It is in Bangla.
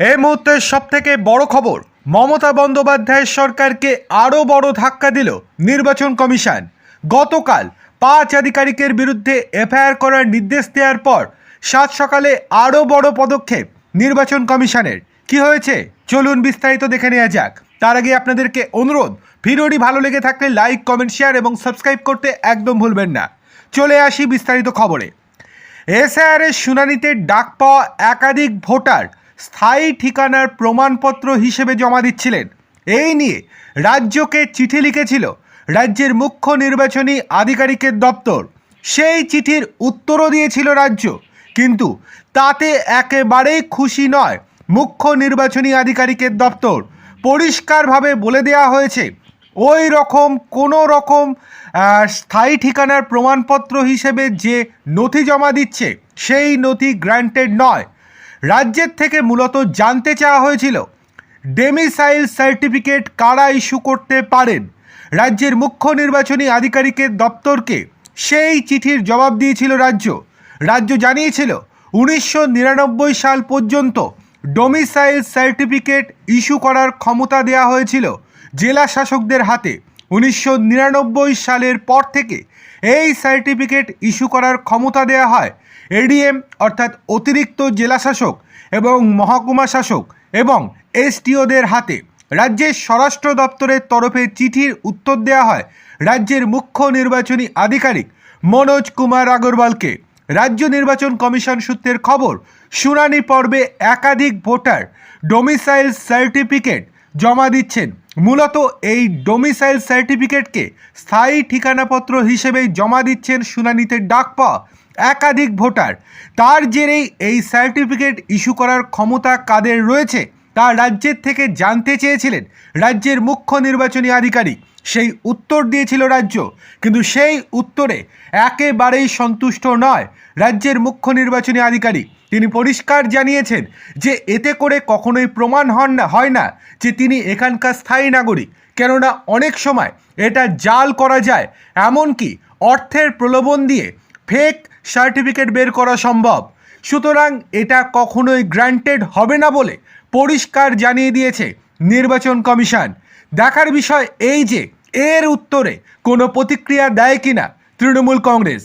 এই মুহূর্তের সবথেকে বড় খবর, মমতা বন্দ্যোপাধ্যায়ের সরকারকে আরও বড় ধাক্কা দিল নির্বাচন কমিশন। গতকাল 5 আধিকারিকের বিরুদ্ধে এফআইআর করার নির্দেশ দেওয়ার পর সাত সকালে আরও বড় পদক্ষেপ নির্বাচন কমিশনের। কি হয়েছে চলুন বিস্তারিত দেখে নেওয়া যাক। তার আগে আপনাদেরকে অনুরোধ, ভিডিওটি ভালো লেগে থাকলে লাইক, কমেন্ট, শেয়ার এবং সাবস্ক্রাইব করতে একদম ভুলবেন না। চলে আসি বিস্তারিত খবরে। এসআইআরের শুনানিতে ডাক পাওয়া একাধিক ভোটার স্থায়ী ঠিকানার প্রমাণপত্র হিসেবে জমা দিচ্ছিলেন। এই নিয়ে রাজ্যকে চিঠি লিখেছিল রাজ্যের মুখ্য নির্বাচনী আধিকারিকের দপ্তর। সেই চিঠির উত্তরও দিয়েছিল রাজ্য, কিন্তু তাতে একেবারেই খুশি নয় মুখ্য নির্বাচনী আধিকারিকের দপ্তর। পরিষ্কারভাবে বলে দেওয়া হয়েছে ওই রকম কোনো রকম স্থায়ী ঠিকানার প্রমাণপত্র হিসেবে যে নথি জমা দিচ্ছে সেই নথি গ্র্যান্টেড নয়। রাজ্যের থেকে মূলত জানতে চাওয়া হয়েছিল ডেমিসাইল সার্টিফিকেট কারা ইস্যু করতে পারেন। রাজ্যের মুখ্য নির্বাচনী আধিকারিকের দপ্তরকে সেই চিঠির জবাব দিয়েছিল রাজ্য জানিয়েছিল 1999 সাল পর্যন্ত ডোমিসাইল সার্টিফিকেট ইস্যু করার ক্ষমতা দেওয়া হয়েছিল জেলা শাসকদের হাতে। 1999 সালের পর থেকে এই সার্টিফিকেট ইস্যু করার ক্ষমতা দেওয়া হয় এডিএম অর্থাৎ অতিরিক্ত জেলা শাসক এবং মহকুমা শাসক এবং এসটিওদের হাতে। রাজ্যের স্বরাষ্ট্র দপ্তরের তরফে চিঠির উত্তর দেওয়া হয় রাজ্যের মুখ্য নির্বাচনী আধিকারিক মনোজ কুমার আগরওয়ালকে। রাজ্য নির্বাচন কমিশন সূত্রের খবর, শুনানি পর্বে একাধিক ভোটার ডোমিসাইল সার্টিফিকেট জমা দিচ্ছেন। মূলত এই ডোমিসাইল সার্টিফিকেটকে স্থায়ী ঠিকানাপত্র হিসেবে জমা দিচ্ছেন শুনানিতে ডাক পাওয়া একাধিক ভোটার। তার জেরেই এই সার্টিফিকেট ইস্যু করার ক্ষমতা কাদের রয়েছে তা রাজ্যের থেকে জানতে চেয়েছিলেন রাজ্যের মুখ্য নির্বাচনী আধিকারিক। সেই উত্তর দিয়েছিল রাজ্য, কিন্তু সেই উত্তরে একেবারেই সন্তুষ্ট নয় রাজ্যের মুখ্য নির্বাচনী আধিকারিক। তিনি পরিষ্কার জানিয়েছেন যে এতে করে কখনোই প্রমাণ হয় না যে তিনি এখানকার স্থায়ী নাগরিক, কেননা অনেক সময় এটা জাল করা যায়, এমনকি অর্থের প্রলোভন দিয়ে ফেক সার্টিফিকেট বের করা সম্ভব। সুতরাং এটা কখনোই গ্র্যান্টেড হবে না বলে পরিষ্কার জানিয়ে দিয়েছে নির্বাচন কমিশন। দেখার বিষয় এই যে এর উত্তরে কোনো প্রতিক্রিয়া দেয় কিনা তৃণমূল কংগ্রেস।